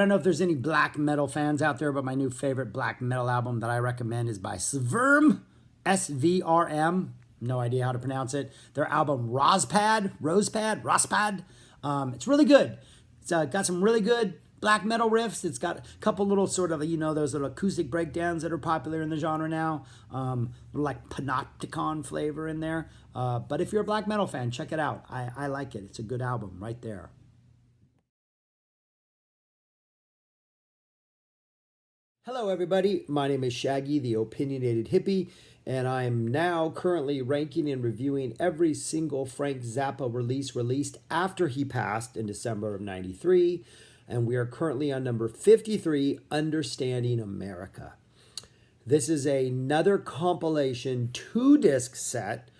I don't know if there's any black metal fans out there, but my new favorite black metal album that I recommend is by Svrm, S-V-R-M. No idea how to pronounce it. Their album Rospad. It's really good. It's got some really good black metal riffs. It's got a couple little sort of, those little acoustic breakdowns that are popular in the genre now. Little like panopticon flavor in there. But if you're a black metal fan, check it out. I like it. It's a good album right there. Hello, everybody. My name is Shaggy, the opinionated hippie, and I am now currently ranking and reviewing every single Frank Zappa release released after he passed in December of '93, and we are currently on number 53, Understanding America. This is another compilation 2-disc set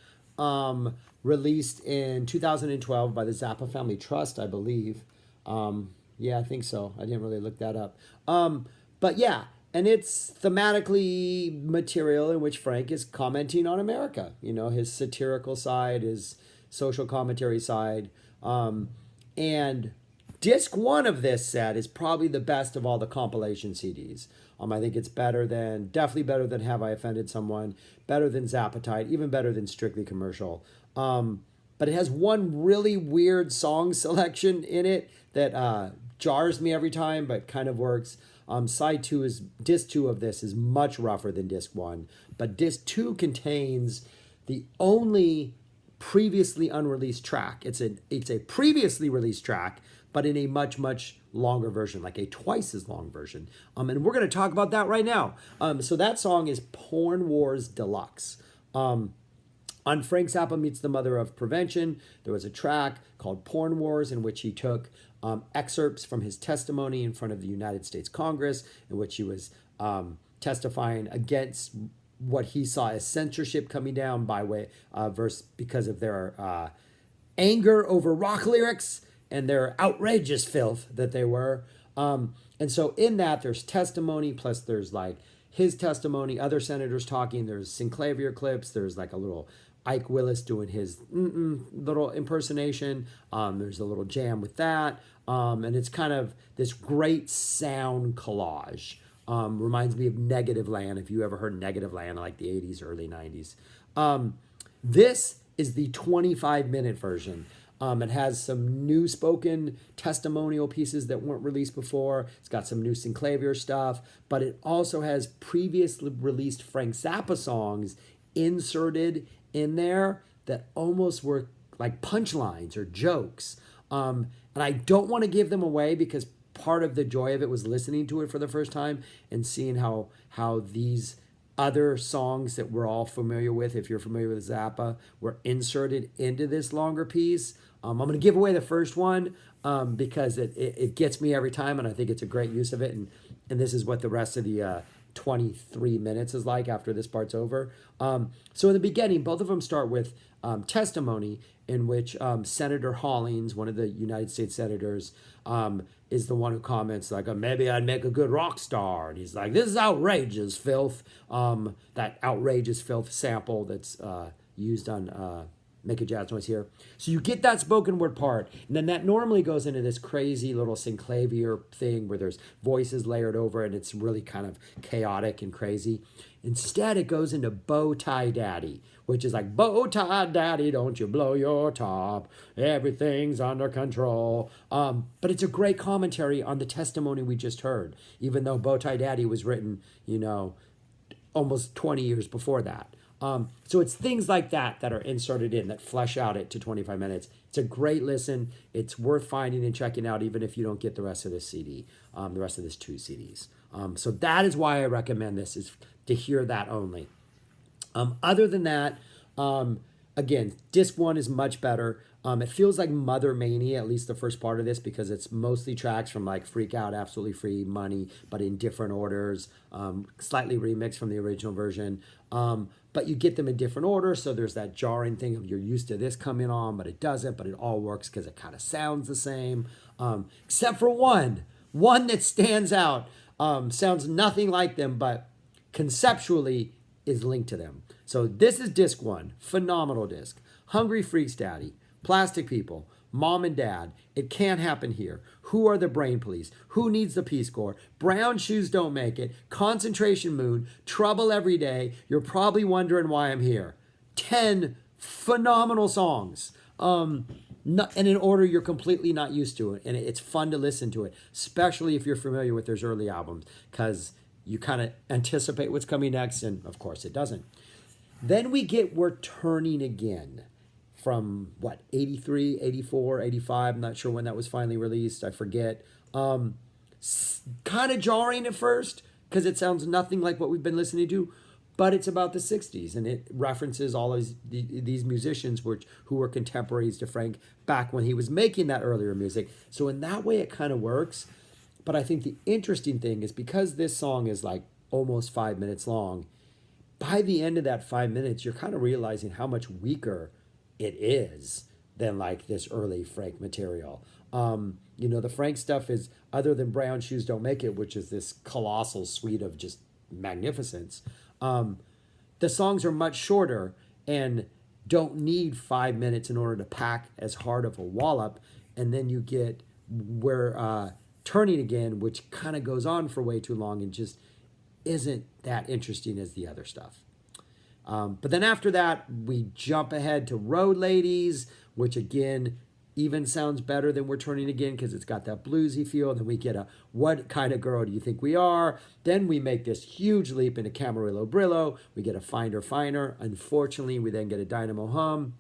released in 2012 by the Zappa Family Trust, I believe. Yeah, I think so. I didn't really look that up. But yeah, and it's thematically material in which Frank is commenting on America. His satirical side, his social commentary side. And disc 1 of this set is probably the best of all the compilation CDs. I think it's definitely better than Have I Offended Someone, better than Zappetite, even better than Strictly Commercial. But it has one really weird song selection in it that jars me every time, but kind of works. Disc 2 of this is much rougher than disc 1, but disc 2 contains the only previously unreleased track. It's a previously released track, but in a much, much longer version, like a twice as long version. And we're going to talk about that right now. So that song is Porn Wars Deluxe. On Frank Zappa Meets the Mother of Prevention, there was a track called Porn Wars in which he took excerpts from his testimony in front of the United States Congress, in which he was testifying against what he saw as censorship coming down because of their anger over rock lyrics and their outrageous filth that they were. And so in that, there's testimony, plus there's like his testimony, other senators talking, there's Sinclair clips, there's like a little Ike Willis doing his little impersonation. There's a little jam with that. And it's kind of this great sound collage. Reminds me of Negative Land, if you ever heard Negative Land, like the 80s, early 90s. This is the 25-minute version. It has some new spoken testimonial pieces that weren't released before. It's got some new Sinclair stuff, but it also has previously released Frank Zappa songs inserted in there that almost were like punchlines or jokes. And I don't want to give them away because part of the joy of it was listening to it for the first time and seeing how these other songs that we're all familiar with, if you're familiar with Zappa, were inserted into this longer piece. I'm going to give away the first one because it gets me every time, and I think it's a great use of it. And this is what the rest of the 23 minutes is like after this part's over. So in the beginning, both of them start with testimony in which Senator Hollings, one of the United States senators, is the one who comments like, maybe I'd make a good rock star. And he's like, this is outrageous filth. That outrageous filth sample that's used on Make a Jazz Noise here. So you get that spoken word part, and then that normally goes into this crazy little Sinclair thing where there's voices layered over it, and it's really kind of chaotic and crazy. Instead, it goes into Bow Tie Daddy, which is like, bow tie daddy, don't you blow your top. Everything's under control. But it's a great commentary on the testimony we just heard, even though Bow Tie Daddy was written, almost 20 years before that. So it's things like that are inserted in that flesh out it to 25 minutes. It's a great listen. It's worth finding and checking out, even if you don't get the rest of this CD, the rest of this 2 CDs. So that is why I recommend this, is to hear that only. Other than that, again, disc 1 is much better. It feels like Mother Mania, at least the first part of this, because it's mostly tracks from like Freak Out, Absolutely Free, Money, but in different orders, slightly remixed from the original version. But you get them in different order, so there's that jarring thing of you're used to this coming on, but it doesn't, but it all works because it kind of sounds the same. Except for one that stands out, sounds nothing like them, but conceptually is linked to them. So this is disc 1, phenomenal disc. Hungry Freaks Daddy, Plastic People, Mom and Dad, It Can't Happen Here, Who Are the Brain Police, Who Needs the Peace Corps, Brown Shoes Don't Make It, Concentration Moon, Trouble Every Day, You're Probably Wondering Why I'm Here. 10 phenomenal songs. Not, and in order you're completely not used to it. And it's fun to listen to it, especially if you're familiar with their early albums, because you kind of anticipate what's coming next, and of course it doesn't. Then we get We're Turning Again from what, 83, 84, 85. I'm not sure when that was finally released. I forget. Kind of jarring at first because it sounds nothing like what we've been listening to, but it's about the 60s and it references all of these musicians who were contemporaries to Frank back when he was making that earlier music. So in that way, it kind of works. But I think the interesting thing is because this song is like almost 5 minutes long, by the end of that 5 minutes, you're kind of realizing how much weaker it is than like this early Frank material. The Frank stuff is, other than Brown Shoes Don't Make It, which is this colossal suite of just magnificence. The songs are much shorter and don't need 5 minutes in order to pack as hard of a wallop. And then you get We're Turning Again, which kind of goes on for way too long and just isn't that interesting as the other stuff. But then after that, we jump ahead to Road Ladies, which again even sounds better than We're Turning Again because it's got that bluesy feel. Then we get a What Kind of Girl Do You Think We Are? Then we make this huge leap into Camarillo Brillo. We get a Finder Finer. Unfortunately, we then get a Dynamo Hum,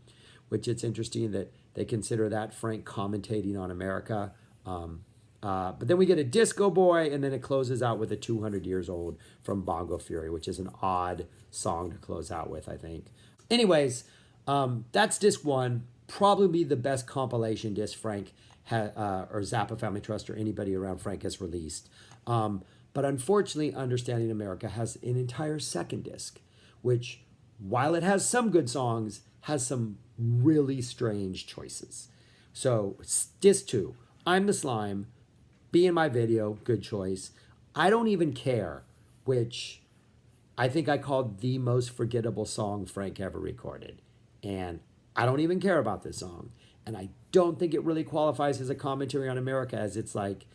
which it's interesting that they consider that Frank commentating on America. But then we get a Disco Boy, and then it closes out with a 200 Years Old from Bongo Fury, which is an odd song to close out with, I think. Anyways, that's disc one. Probably the best compilation disc Frank or Zappa Family Trust or anybody around Frank has released. But unfortunately, Understanding America has an entire second disc, which, while it has some good songs, has some really strange choices. So, disc two, I'm the Slime, Be in My Video, good choice. I Don't Even Care, which I think I called the most forgettable song Frank ever recorded. And I don't even care about this song. And I don't think it really qualifies as a commentary on America, as it's like,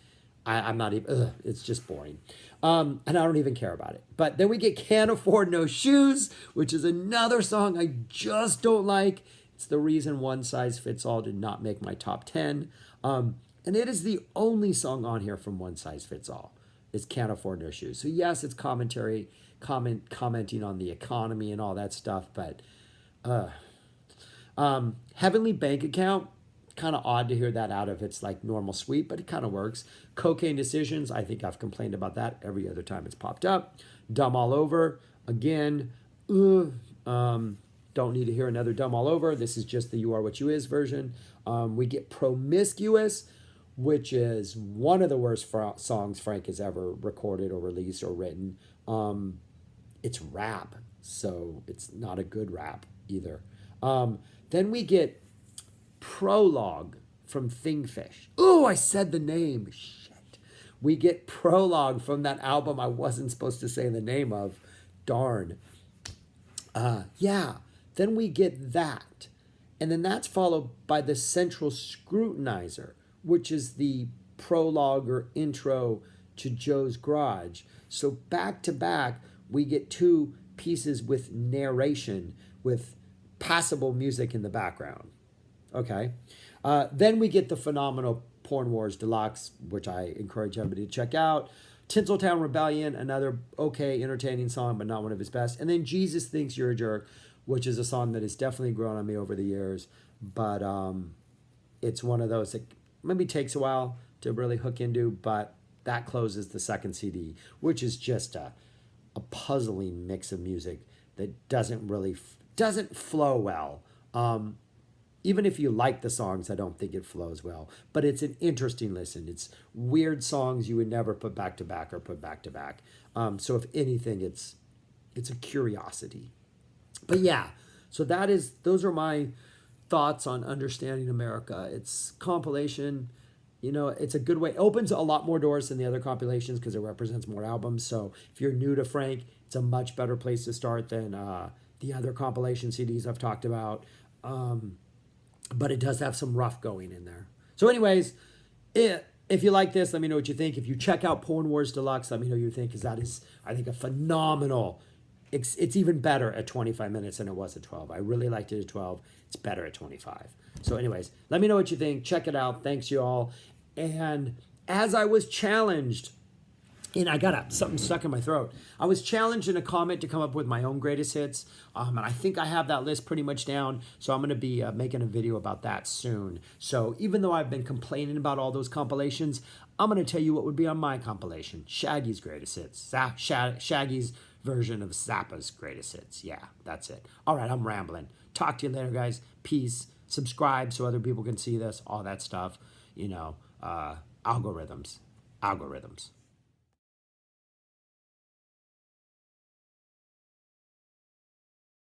I'm not even, it's just boring. And I don't even care about it. But then we get Can't Afford No Shoes, which is another song I just don't like. It's the reason One Size Fits All did not make my top 10. And it is the only song on here from One Size Fits All. It's Can't Afford No Shoes. So yes, it's commentary, commenting on the economy and all that stuff, but Heavenly Bank Account, kind of odd to hear that out of its like normal suite, but it kind of works. Cocaine Decisions, I think I've complained about that every other time it's popped up. Dumb All Over, again, don't need to hear another Dumb All Over. This is just the You Are What You Is version. We get Promiscuous, which is one of the worst songs Frank has ever recorded or released or written. It's rap, so it's not a good rap either. Then we get Prologue from Thingfish. Oh, I said the name. Shit. We get Prologue from that album I wasn't supposed to say the name of. Darn. Yeah. Then we get that. And then that's followed by the Central Scrutinizer, which is the prologue or intro to Joe's Garage. So back to back, we get two pieces with narration, with passable music in the background. Okay. Then we get the phenomenal Porn Wars Deluxe, which I encourage everybody to check out. Tinseltown Rebellion, another okay, entertaining song, but not one of his best. And then Jesus Thinks You're a Jerk, which is a song that has definitely grown on me over the years. But it's one of those that maybe takes a while to really hook into, but that closes the second CD, which is just a puzzling mix of music that doesn't flow well. Even if you like the songs, I don't think it flows well. But it's an interesting listen. It's weird songs you would never put back to back or put back to back. So if anything, it's a curiosity. But yeah, so those are my thoughts on Understanding America. It's compilation. It's a good way. It opens a lot more doors than the other compilations because it represents more albums. So if you're new to Frank, it's a much better place to start than the other compilation CDs I've talked about. but it does have some rough going in there. So anyways, if you like this, let me know what you think. If you check out Porn Wars Deluxe, let me know what you think, because that is, I think, a phenomenal. It's even better at 25 minutes than it was at 12. I really liked it at 12. It's better at 25. So anyways, let me know what you think. Check it out. Thanks, you all. And as I was challenged, and I got something stuck in my throat. I was challenged in a comment to come up with my own greatest hits, and I think I have that list pretty much down, so I'm going to be making a video about that soon. So even though I've been complaining about all those compilations, I'm going to tell you what would be on my compilation. Shaggy's greatest hits. Shaggy's version of Zappa's greatest hits. Yeah, that's it. All right, I'm rambling. Talk to you later, guys. Peace. Subscribe so other people can see this, all that stuff. You know, algorithms.